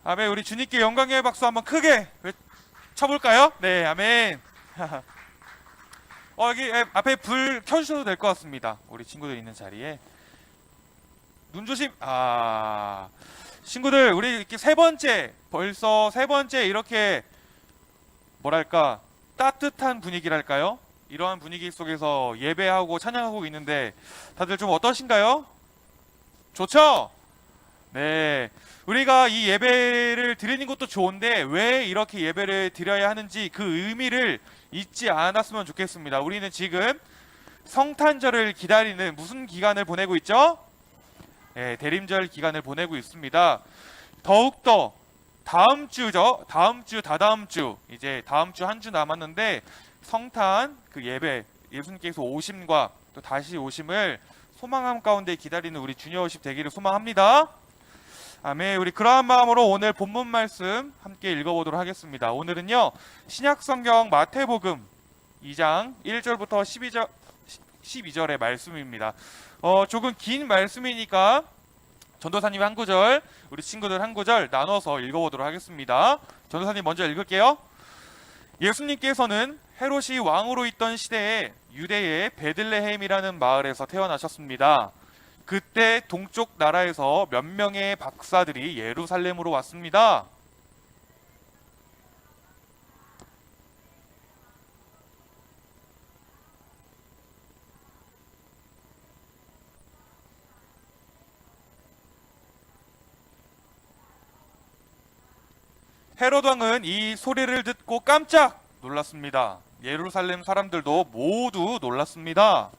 아멘. 우리 주님께 영광의 박수 한번 크게 쳐볼까요? 네, 아멘. 여기 앞에 불 켜주셔도 될 것 같습니다. 우리 친구들 있는 자리에. 눈 조심. 친구들, 우리 이렇게 벌써 세 번째 이렇게 뭐랄까 따뜻한 분위기랄까요? 이러한 분위기 속에서 예배하고 찬양하고 있는데 다들 좀 어떠신가요? 좋죠? 네. 우리가 이 예배를 드리는 것도 좋은데 왜 이렇게 예배를 드려야 하는지 그 의미를 잊지 않았으면 좋겠습니다. 우리는 지금 성탄절을 기다리는 무슨 기간을 보내고 있죠? 네, 대림절 기간을 보내고 있습니다. 더욱더 다음 주죠. 다다음 주, 이제 다음 주 한 주 남았는데 성탄 그 예배, 예수님께서 오심과 또 다시 오심을 소망함 가운데 기다리는 우리 주님 오심 되기를 소망합니다. 아멘. 우리 그러한 마음으로 오늘 본문 말씀 함께 읽어보도록 하겠습니다. 오늘은요 신약성경 마태복음 2장 1절부터 12절의 말씀입니다. 조금 긴 말씀이니까 전도사님 한 구절, 우리 친구들 한 구절 나눠서 읽어보도록 하겠습니다. 전도사님 먼저 읽을게요. 예수님께서는 헤롯이 왕으로 있던 시대에 유대의 베들레헴이라는 마을에서 태어나셨습니다. 그때 동쪽 나라에서 몇 명의 박사들이 예루살렘으로 왔습니다. 헤롯 왕은 이 소리를 듣고 깜짝 놀랐습니다. 예루살렘 사람들도 모두 놀랐습니다.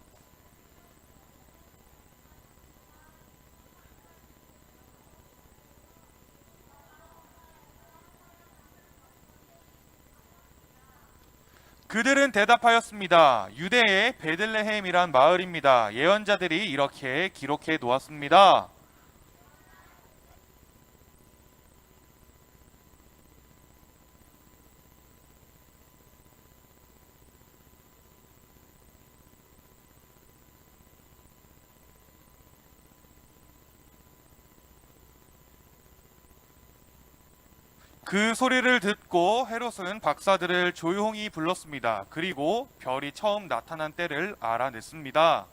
그들은 대답하였습니다. 유대의 베들레헴이란 마을입니다. 예언자들이 이렇게 기록해 놓았습니다. 그 소리를 듣고 헤롯은 박사들을 조용히 불렀습니다. 그리고 별이 처음 나타난 때를 알아냈습니다.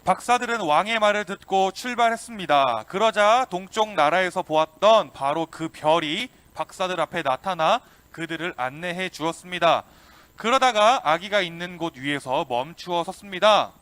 박사들은 왕의 말을 듣고 출발했습니다. 그러자 동쪽 나라에서 보았던 바로 그 별이 박사들 앞에 나타나 그들을 안내해 주었습니다. 그러다가 아기가 있는 곳 위에서 멈추어 섰습니다.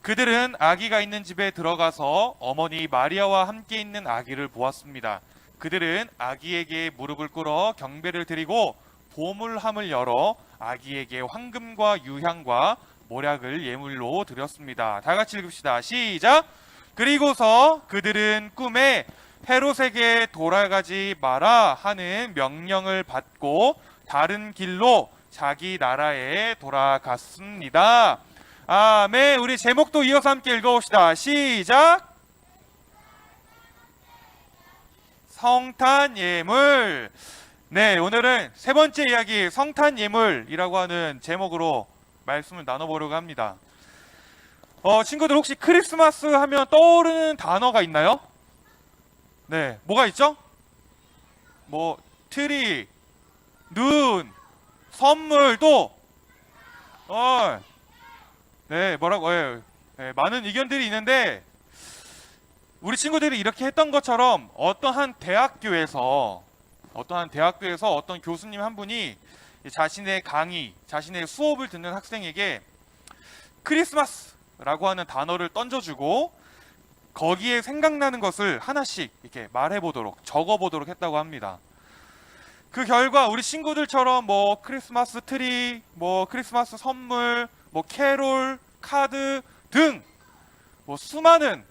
그들은 아기가 있는 집에 들어가서 어머니 마리아와 함께 있는 아기를 보았습니다. 그들은 아기에게 무릎을 꿇어 경배를 드리고 보물함을 열어 아기에게 황금과 유향과 모략을 예물로 드렸습니다. 다 같이 읽읍시다. 시작! 그리고서 그들은 꿈에 헤롯에게 돌아가지 마라 하는 명령을 받고 다른 길로 자기 나라에 돌아갔습니다. 아멘. 우리 제목도 이어서 함께 읽어봅시다. 시작! 성탄 예물. 네, 오늘은 세 번째 이야기 성탄 예물이라고 하는 제목으로 말씀을 나눠보려고 합니다. 친구들 혹시 크리스마스 하면 떠오르는 단어가 있나요? 네, 뭐가 있죠? 뭐 트리, 눈, 선물 또 네, 뭐라고 네, 많은 의견들이 있는데 우리 친구들이 이렇게 했던 것처럼 어떠한 대학교에서 어떤 교수님 한 분이 자신의 강의, 자신의 수업을 듣는 학생에게 크리스마스라고 하는 단어를 던져주고 거기에 생각나는 것을 하나씩 이렇게 말해보도록, 적어보도록 했다고 합니다. 그 결과 우리 친구들처럼 뭐 크리스마스 트리, 뭐 크리스마스 선물, 뭐 캐롤, 카드 등 뭐 수많은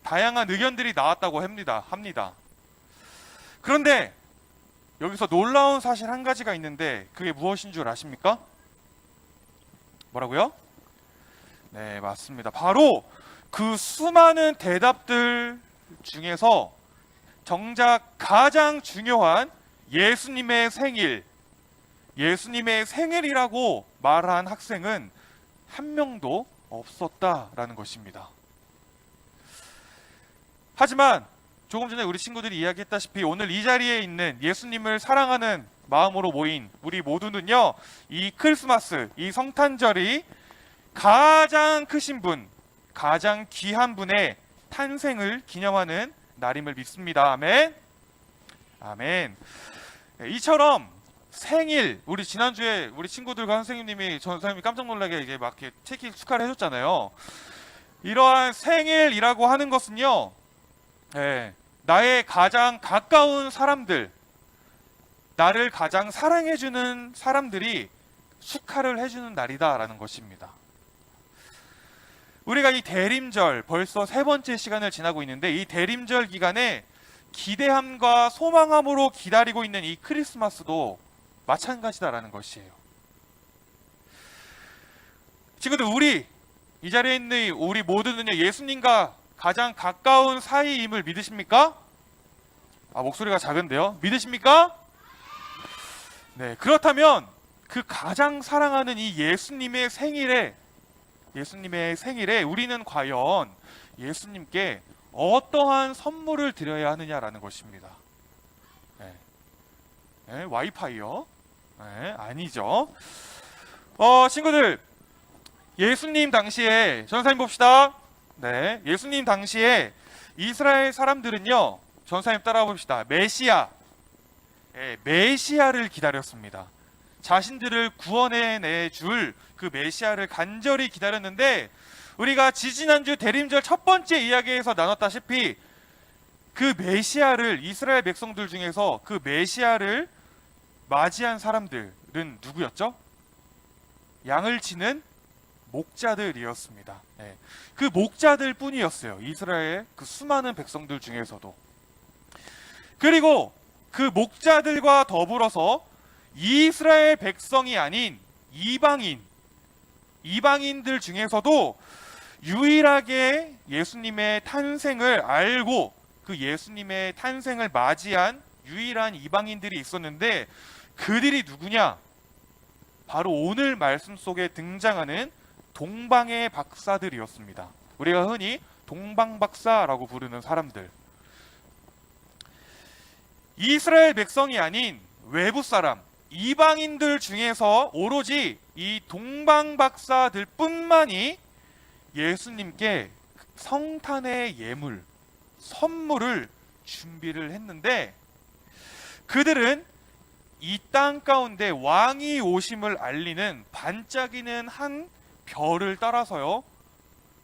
다양한 의견들이 나왔다고 합니다. 그런데 여기서 놀라운 사실 한 가지가 있는데 그게 무엇인 줄 아십니까? 뭐라고요? 네, 맞습니다. 바로 그 수많은 대답들 중에서 정작 가장 중요한 예수님의 생일, 예수님의 생일이라고 말한 학생은 한 명도 없었다라는 것입니다. 하지만 조금 전에 우리 친구들이 이야기했다시피 오늘 이 자리에 있는 예수님을 사랑하는 마음으로 모인 우리 모두는요, 이 크리스마스, 이 성탄절이 가장 크신 분, 가장 귀한 분의 탄생을 기념하는 날임을 믿습니다. 아멘. 아멘. 이처럼 생일, 우리 지난주에 우리 친구들과 선생님이 전사님이 깜짝 놀라게 이제 막 이렇게 체키 축하를 해줬잖아요. 이러한 생일이라고 하는 것은요, 나의 가장 가까운 사람들, 나를 가장 사랑해주는 사람들이 축하를 해주는 날이다라는 것입니다. 우리가 이 대림절 벌써 세 번째 시간을 지나고 있는데, 이 대림절 기간에 기대함과 소망함으로 기다리고 있는 이 크리스마스도 마찬가지다라는 것이에요. 친구들, 우리 이 자리에 있는 우리 모두는요, 예수님과 가장 가까운 사이임을 믿으십니까? 목소리가 작은데요. 믿으십니까? 네, 그렇다면 그 가장 사랑하는 이 예수님의 생일에 우리는 과연 예수님께 어떠한 선물을 드려야 하느냐라는 것입니다. 와이파이요? 아니죠. 친구들, 예수님 당시에 전사님 봅시다. 네, 예수님 당시에 이스라엘 사람들은요, 전사님 따라와 봅시다. 메시아를 기다렸습니다. 자신들을 구원해 줄 그 메시아를 간절히 기다렸는데, 우리가 지지난주 대림절 첫 번째 이야기에서 나눴다시피 그 메시아를, 이스라엘 백성들 중에서 그 메시아를 맞이한 사람들은 누구였죠? 양을 치는 목자들이었습니다. 그 목자들 뿐이었어요. 이스라엘 그 수많은 백성들 중에서도. 그리고 그 목자들과 더불어서 이스라엘 백성이 아닌 이방인들 중에서도 유일하게 예수님의 탄생을 알고 그 예수님의 탄생을 맞이한 유일한 이방인들이 있었는데, 그들이 누구냐? 바로 오늘 말씀 속에 등장하는 동방의 박사들이었습니다. 우리가 흔히 동방박사라고 부르는 사람들. 이스라엘 백성이 아닌 외부 사람, 이방인들 중에서 오로지 이 동방박사들 뿐만이 예수님께 성탄의 예물, 선물을 준비를 했는데, 그들은 이 땅 가운데 왕이 오심을 알리는 반짝이는 한 별을 따라서요,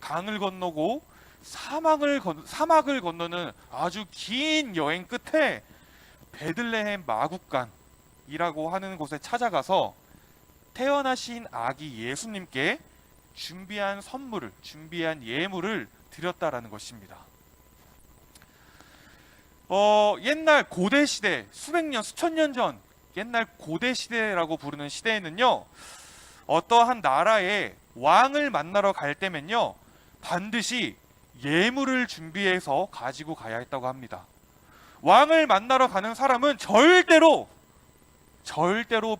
강을 건너고 사막을 건너는 아주 긴 여행 끝에 베들레헴 마국간이라고 하는 곳에 찾아가서 태어나신 아기 예수님께 준비한 선물을, 준비한 예물을 드렸다라는 것입니다. 옛날 고대 시대, 수백 년, 수천 년 전 옛날 고대 시대라고 부르는 시대에는요, 어떠한 나라에 왕을 만나러 갈 때면요, 반드시 예물을 준비해서 가지고 가야 했다고 합니다. 왕을 만나러 가는 사람은 절대로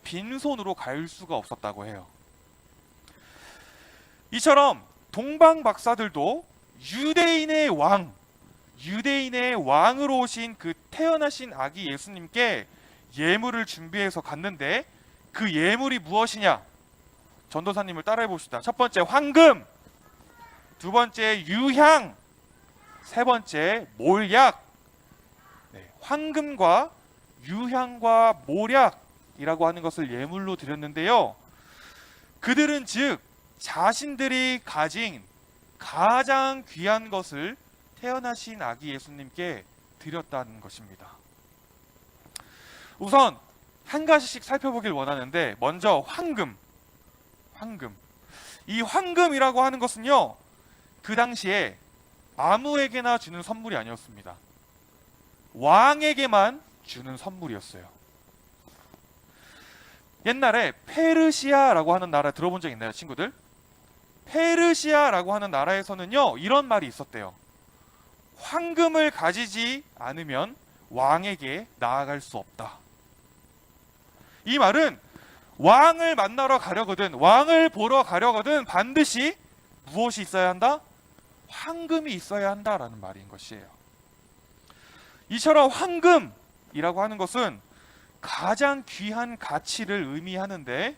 빈손으로 갈 수가 없었다고 해요. 이처럼 동방 박사들도 유대인의 왕으로 오신 그 태어나신 아기 예수님께 예물을 준비해서 갔는데, 그 예물이 무엇이냐? 전도사님을 따라해 봅시다. 첫 번째 황금, 두 번째 유향, 세 번째 몰약. 황금과 유향과 몰약이라고 하는 것을 예물로 드렸는데요, 그들은 즉 자신들이 가진 가장 귀한 것을 태어나신 아기 예수님께 드렸다는 것입니다. 우선 한 가지씩 살펴보길 원하는데, 먼저 황금. 이 황금이라고 하는 것은요, 그 당시에 아무에게나 주는 선물이 아니었습니다. 왕에게만 주는 선물이었어요. 옛날에 페르시아라고 하는 나라 들어본 적 있나요, 친구들? 페르시아라고 하는 나라에서는요, 이런 말이 있었대요. 황금을 가지지 않으면 왕에게 나아갈 수 없다. 이 말은 왕을 만나러 가려거든, 왕을 보러 가려거든 반드시 무엇이 있어야 한다? 황금이 있어야 한다라는 말인 것이에요. 이처럼 황금이라고 하는 것은 가장 귀한 가치를 의미하는데,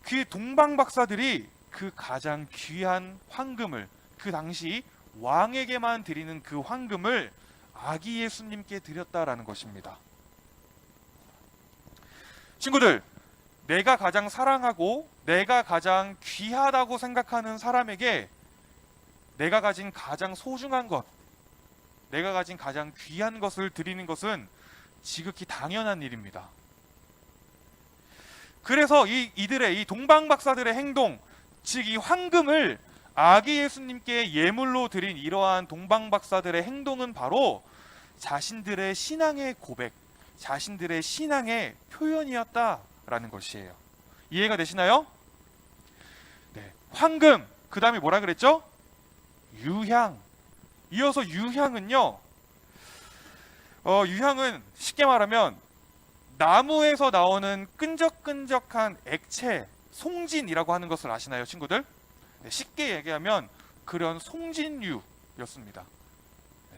그 동방 박사들이 그 가장 귀한 황금을, 그 당시 왕에게만 드리는 그 황금을 아기 예수님께 드렸다라는 것입니다. 친구들, 내가 가장 사랑하고 내가 가장 귀하다고 생각하는 사람에게 내가 가진 가장 소중한 것, 내가 가진 가장 귀한 것을 드리는 것은 지극히 당연한 일입니다. 그래서 이들의, 이 동방 박사들의 행동, 즉 이 황금을 아기 예수님께 예물로 드린 이러한 동방 박사들의 행동은 바로 자신들의 신앙의 고백, 자신들의 신앙의 표현이었다라는 것이에요. 이해가 되시나요? 네. 황금, 그 다음에 뭐라 그랬죠? 유향. 이어서 유향은요, 유향은 쉽게 말하면 나무에서 나오는 끈적끈적한 액체, 송진이라고 하는 것을 아시나요, 친구들? 네, 쉽게 얘기하면 그런 송진류였습니다. 네.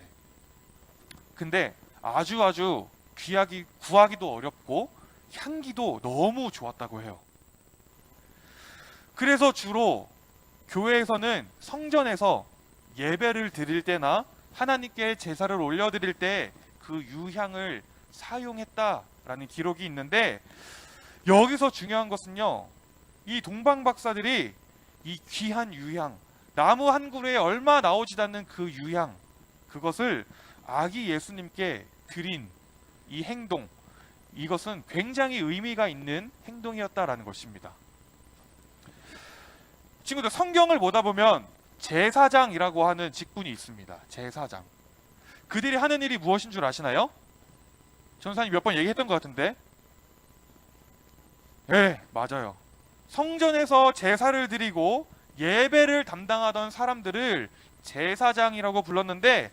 근데 아주 구하기도 어렵고 향기도 너무 좋았다고 해요. 그래서 주로 교회에서는 성전에서 예배를 드릴 때나 하나님께 제사를 올려드릴 때 그 유향을 사용했다라는 기록이 있는데, 여기서 중요한 것은요, 이 동방 박사들이 이 귀한 유향, 나무 한 그루에 얼마 나오지 않는 그 유향, 그것을 아기 예수님께 드린 이 행동, 이것은 굉장히 의미가 있는 행동이었다라는 것입니다. 친구들, 성경을 보다 보면 제사장이라고 하는 직분이 있습니다. 제사장. 그들이 하는 일이 무엇인 줄 아시나요? 전사님 몇 번 얘기했던 것 같은데. 네, 맞아요. 성전에서 제사를 드리고 예배를 담당하던 사람들을 제사장이라고 불렀는데,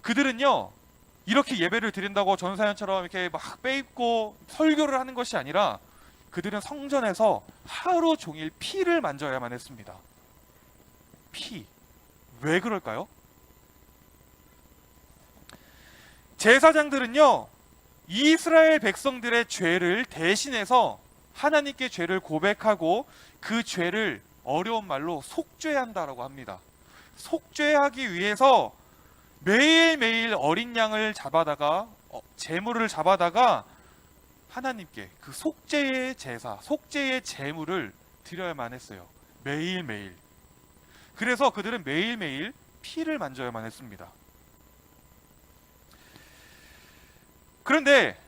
그들은요, 이렇게 예배를 드린다고 전사연처럼 이렇게 막 빼입고 설교를 하는 것이 아니라, 그들은 성전에서 하루 종일 피를 만져야만 했습니다. 피. 왜 그럴까요? 제사장들은요, 이스라엘 백성들의 죄를 대신해서 하나님께 죄를 고백하고 그 죄를 어려운 말로 속죄한다라고 합니다. 속죄하기 위해서 매일매일 어린 양을 잡아다가, 제물을 잡아다가 하나님께 그 속죄의 제사, 속죄의 제물을 드려야만 했어요. 매일매일. 그래서 그들은 매일매일 피를 만져야만 했습니다. 그런데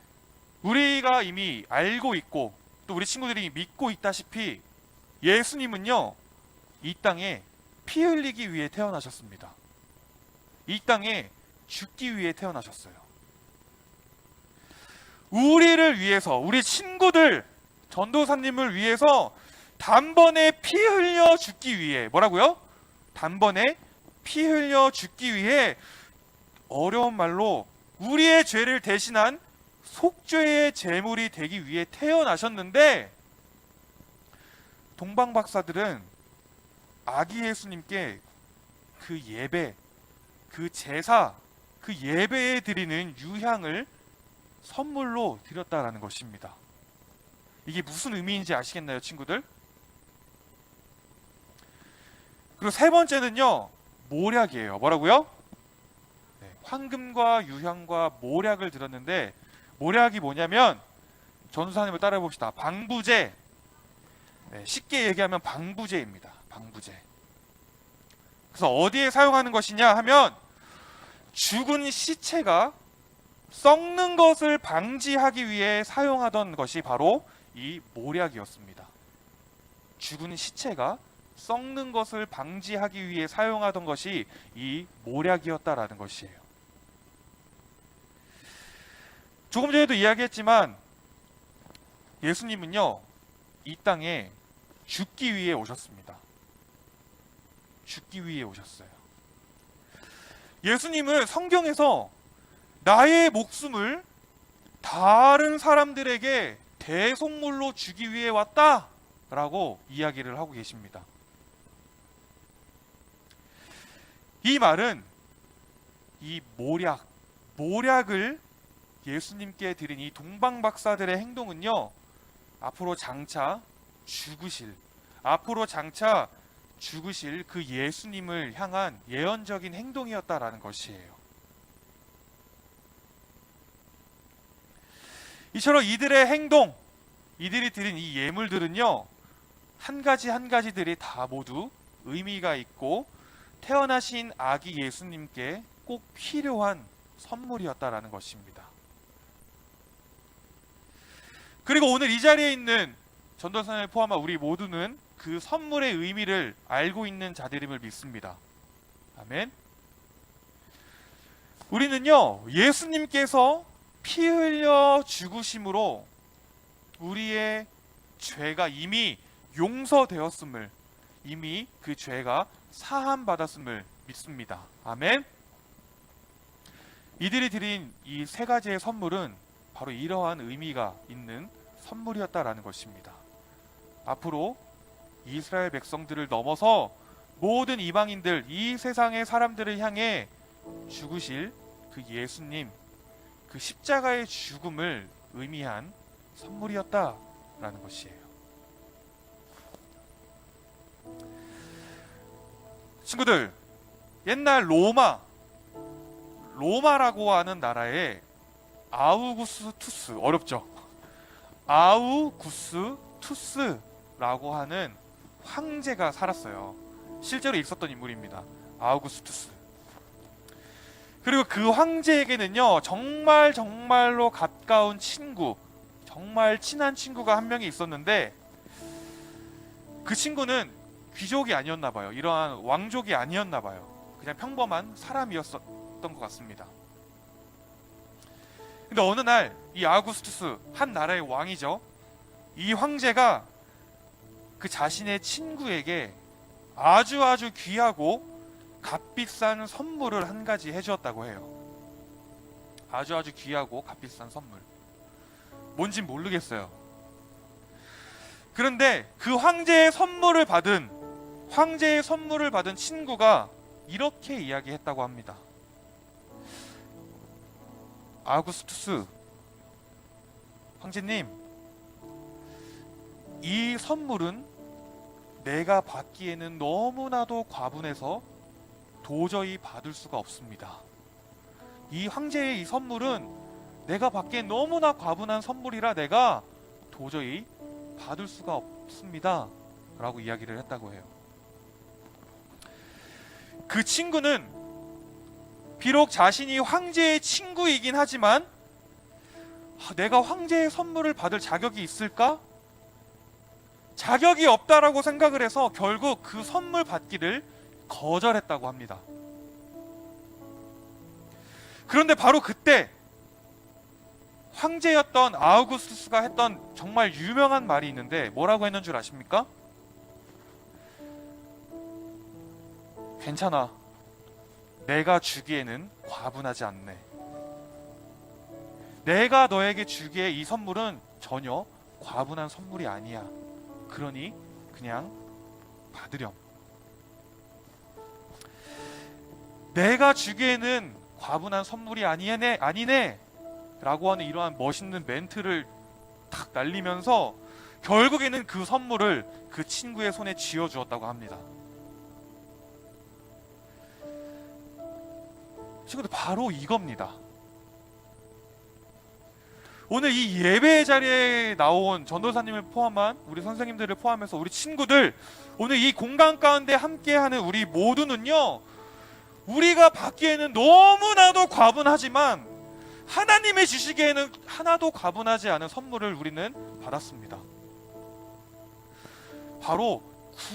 우리가 이미 알고 있고 또 우리 친구들이 믿고 있다시피, 예수님은요, 이 땅에 피 흘리기 위해 태어나셨습니다. 이 땅에 죽기 위해 태어나셨어요. 우리를 위해서, 우리 친구들, 전도사님을 위해서 단번에 피 흘려 죽기 위해, 뭐라고요? 단번에 피 흘려 죽기 위해, 어려운 말로 우리의 죄를 대신한 속죄의 제물이 되기 위해 태어나셨는데, 동방 박사들은 아기 예수님께 그 예배, 그 제사, 그 예배에 드리는 유향을 선물로 드렸다라는 것입니다. 이게 무슨 의미인지 아시겠나요, 친구들? 그리고 세 번째는요, 모략이에요. 뭐라고요? 네, 황금과 유향과 모략을 드렸는데, 모략이 뭐냐면, 전도사님을 따라해 봅시다. 방부제. 네, 쉽게 얘기하면 방부제입니다. 방부제. 그래서 어디에 사용하는 것이냐 하면, 죽은 시체가 썩는 것을 방지하기 위해 사용하던 것이 바로 이 모략이었습니다. 죽은 시체가 썩는 것을 방지하기 위해 사용하던 것이 이 모략이었다라는 것이에요. 조금 전에도 이야기했지만, 예수님은요, 이 땅에 죽기 위해 오셨습니다. 죽기 위해 오셨어요. 예수님은 성경에서 나의 목숨을 다른 사람들에게 대속물로 주기 위해 왔다라고 이야기를 하고 계십니다. 이 말은 이 모략을 예수님께 드린 이 동방박사들의 행동은요, 앞으로 장차 죽으실 그 예수님을 향한 예언적인 행동이었다라는 것이에요. 이처럼 이들의 행동, 이들이 드린 이 예물들은요, 한 가지들이 다 모두 의미가 있고 태어나신 아기 예수님께 꼭 필요한 선물이었다라는 것입니다. 그리고 오늘 이 자리에 있는 전도사님을 포함한 우리 모두는 그 선물의 의미를 알고 있는 자들임을 믿습니다. 아멘. 우리는요, 예수님께서 피 흘려 죽으심으로 우리의 죄가 이미 용서되었음을, 이미 그 죄가 사함 받았음을 믿습니다. 아멘. 이들이 드린 이 세 가지의 선물은 바로 이러한 의미가 있는 선물이었다라는 것입니다. 앞으로 이스라엘 백성들을 넘어서 모든 이방인들, 이 세상의 사람들을 향해 죽으실 그 예수님, 그 십자가의 죽음을 의미한 선물이었다라는 것이에요. 친구들, 옛날 로마라고 하는 나라에 아우구스투스, 어렵죠? 아우구스투스라고 하는 황제가 살았어요. 실제로 있었던 인물입니다. 아우구스투스. 그리고 그 황제에게는요, 정말로 가까운 친구, 정말 친한 친구가 한 명이 있었는데, 그 친구는 귀족이 아니었나 봐요. 이러한 왕족이 아니었나 봐요. 그냥 평범한 사람이었던 것 같습니다. 근데 어느 날 이 아우구스투스, 한 나라의 왕이죠, 이 황제가 그 자신의 친구에게 아주 귀하고 값비싼 선물을 한 가지 해주었다고 해요. 아주 귀하고 값비싼 선물. 뭔진 모르겠어요. 그런데 그 황제의 선물을 받은 친구가 이렇게 이야기했다고 합니다. 아우구스투스 황제님, 이 선물은 내가 받기에는 너무나도 과분해서 도저히 받을 수가 없습니다. 이 황제의 이 선물은 내가 받기엔 너무나 과분한 선물이라 내가 도저히 받을 수가 없습니다 라고 이야기를 했다고 해요. 그 친구는 비록 자신이 황제의 친구이긴 하지만 내가 황제의 선물을 받을 자격이 있을까? 자격이 없다라고 생각을 해서 결국 그 선물 받기를 거절했다고 합니다. 그런데 바로 그때 황제였던 아우구스투스가 했던 정말 유명한 말이 있는데 뭐라고 했는 줄 아십니까? 괜찮아. 내가 주기에는 과분하지 않네. 내가 너에게 주기에 이 선물은 전혀 과분한 선물이 아니야. 그러니 그냥 받으렴. 내가 주기에는 과분한 선물이 아니네 라고 하는 이러한 멋있는 멘트를 탁 날리면서 결국에는 그 선물을 그 친구의 손에 쥐어주었다고 합니다. 친구들, 바로 이겁니다. 오늘 이 예배의 자리에 나온 전도사님을 포함한 우리 선생님들을 포함해서 우리 친구들, 오늘 이 공간 가운데 함께하는 우리 모두는요, 우리가 받기에는 너무나도 과분하지만 하나님의 주시기에는 하나도 과분하지 않은 선물을 우리는 받았습니다. 바로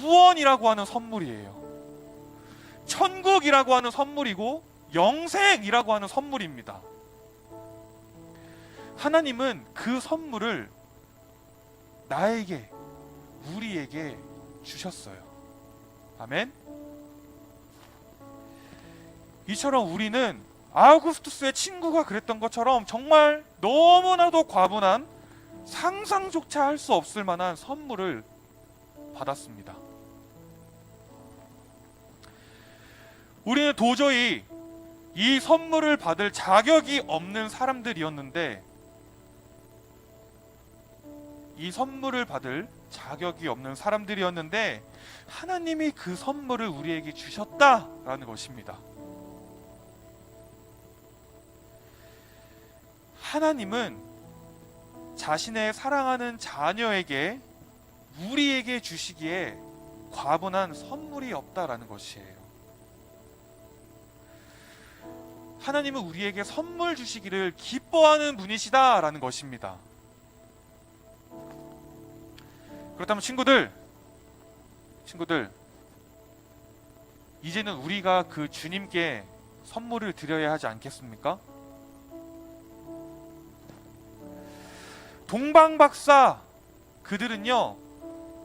구원이라고 하는 선물이에요. 천국이라고 하는 선물이고 영생이라고 하는 선물입니다. 하나님은 그 선물을 나에게, 우리에게 주셨어요. 아멘. 이처럼 우리는 아우구스투스의 친구가 그랬던 것처럼 정말 너무나도 과분한, 상상조차 할 수 없을 만한 선물을 받았습니다. 우리는 도저히 이 선물을 받을 자격이 없는 사람들이었는데, 하나님이 그 선물을 우리에게 주셨다라는 것입니다. 하나님은 자신의 사랑하는 자녀에게, 우리에게 주시기에 과분한 선물이 없다라는 것이에요. 하나님은 우리에게 선물 주시기를 기뻐하는 분이시다라는 것입니다. 그렇다면 친구들, 이제는 우리가 그 주님께 선물을 드려야 하지 않겠습니까? 동방박사 그들은요,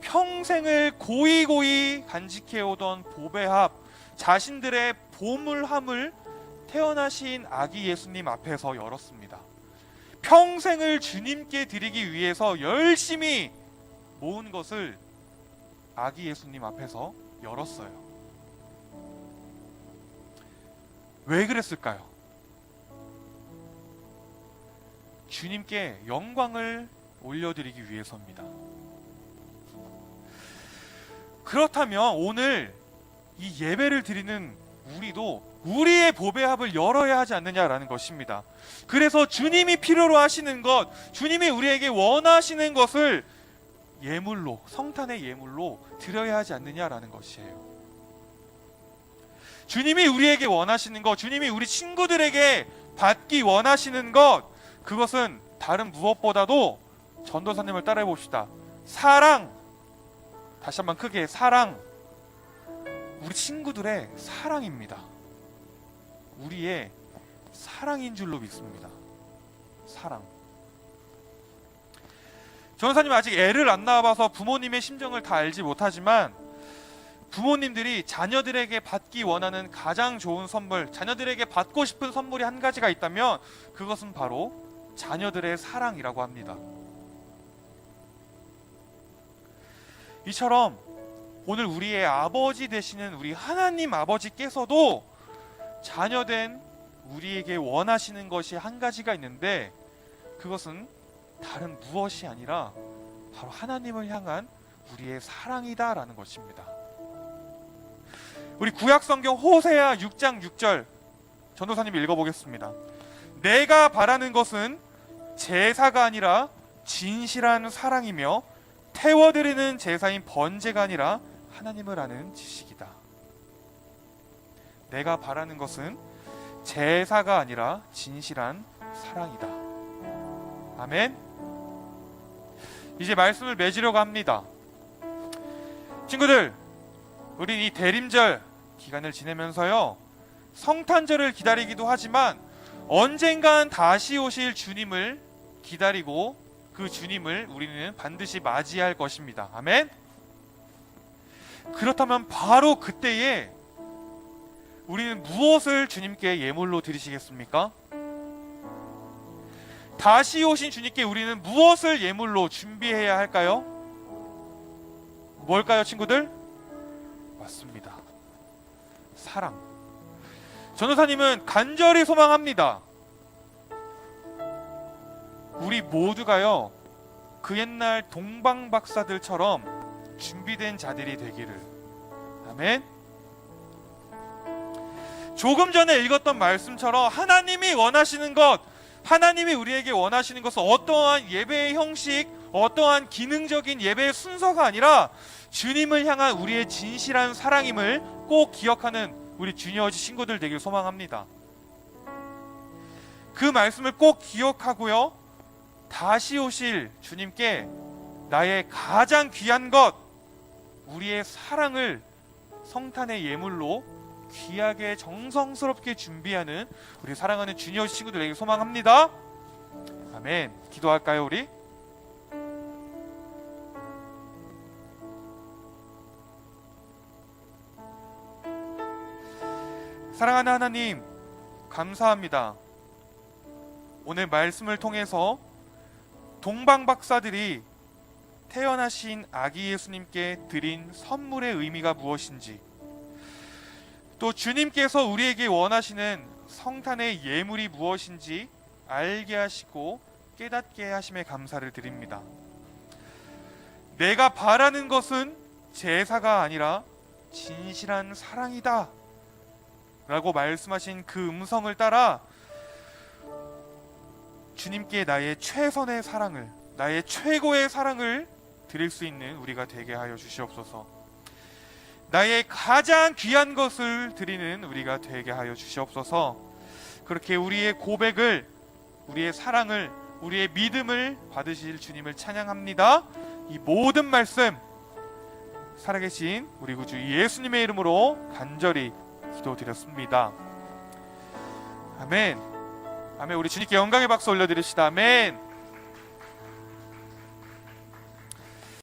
평생을 고이고이 간직해오던 보배합, 자신들의 보물함을 태어나신 아기 예수님 앞에서 열었습니다. 평생을 주님께 드리기 위해서 열심히 모은 것을 아기 예수님 앞에서 열었어요. 왜 그랬을까요? 주님께 영광을 올려드리기 위해서입니다. 그렇다면 오늘 이 예배를 드리는 우리도 우리의 보배합을 열어야 하지 않느냐라는 것입니다. 그래서 주님이 필요로 하시는 것, 주님이 우리에게 원하시는 것을 예물로, 성탄의 예물로 드려야 하지 않느냐라는 것이에요. 주님이 우리에게 원하시는 것, 주님이 우리 친구들에게 받기 원하시는 것, 그것은 다른 무엇보다도 전도사님을 따라해 봅시다. 사랑. 다시 한번 크게, 사랑. 우리 친구들의 사랑입니다. 우리의 사랑인 줄로 믿습니다. 사랑. 전도사님 아직 애를 안 낳아봐서 부모님의 심정을 다 알지 못하지만, 부모님들이 자녀들에게 받기 원하는 가장 좋은 선물, 자녀들에게 받고 싶은 선물이 한 가지가 있다면 그것은 바로 자녀들의 사랑이라고 합니다. 이처럼 오늘 우리의 아버지 되시는 우리 하나님 아버지께서도 자녀된 우리에게 원하시는 것이 한 가지가 있는데, 그것은 다른 무엇이 아니라 바로 하나님을 향한 우리의 사랑이다라는 것입니다. 우리 구약성경 호세아 6장 6절 전도사님 읽어보겠습니다. 내가 바라는 것은 제사가 아니라 진실한 사랑이며 태워드리는 제사인 번제가 아니라 하나님을 아는 지식이다. 내가 바라는 것은 제사가 아니라 진실한 사랑이다. 아멘. 이제 말씀을 맺으려고 합니다. 친구들, 우린 이 대림절 기간을 지내면서요, 성탄절을 기다리기도 하지만 언젠간 다시 오실 주님을 기다리고 그 주님을 우리는 반드시 맞이할 것입니다. 아멘. 그렇다면 바로 그때에 우리는 무엇을 주님께 예물로 드리시겠습니까? 다시 오신 주님께 우리는 무엇을 예물로 준비해야 할까요? 뭘까요, 친구들? 맞습니다. 사랑. 전도사님은 간절히 소망합니다. 우리 모두가요, 그 옛날 동방박사들처럼 준비된 자들이 되기를. 아멘. 조금 전에 읽었던 말씀처럼 하나님이 원하시는 것, 하나님이 우리에게 원하시는 것은 어떠한 예배의 형식, 어떠한 기능적인 예배의 순서가 아니라 주님을 향한 우리의 진실한 사랑임을 꼭 기억하는 우리 주니어즈 친구들 되길 소망합니다. 그 말씀을 꼭 기억하고요, 다시 오실 주님께 나의 가장 귀한 것, 우리의 사랑을 성탄의 예물로 귀하게 정성스럽게 준비하는 우리 사랑하는 주니어즈 친구들에게 소망합니다. 아멘. 기도할까요, 우리? 사랑하는 하나님, 감사합니다. 오늘 말씀을 통해서 동방 박사들이 태어나신 아기 예수님께 드린 선물의 의미가 무엇인지, 또 주님께서 우리에게 원하시는 성탄의 예물이 무엇인지 알게 하시고 깨닫게 하심에 감사를 드립니다. 내가 바라는 것은 제사가 아니라 진실한 사랑이다 라고 말씀하신 그 음성을 따라 주님께 나의 최선의 사랑을, 나의 최고의 사랑을 드릴 수 있는 우리가 되게 하여 주시옵소서. 나의 가장 귀한 것을 드리는 우리가 되게 하여 주시옵소서. 그렇게 우리의 고백을, 우리의 사랑을, 우리의 믿음을 받으실 주님을 찬양합니다. 이 모든 말씀 살아계신 우리 구주 예수님의 이름으로 간절히 기도드렸습니다. 아멘. 아멘. 우리 주님께 영광의 박수 올려드립시다. 아멘.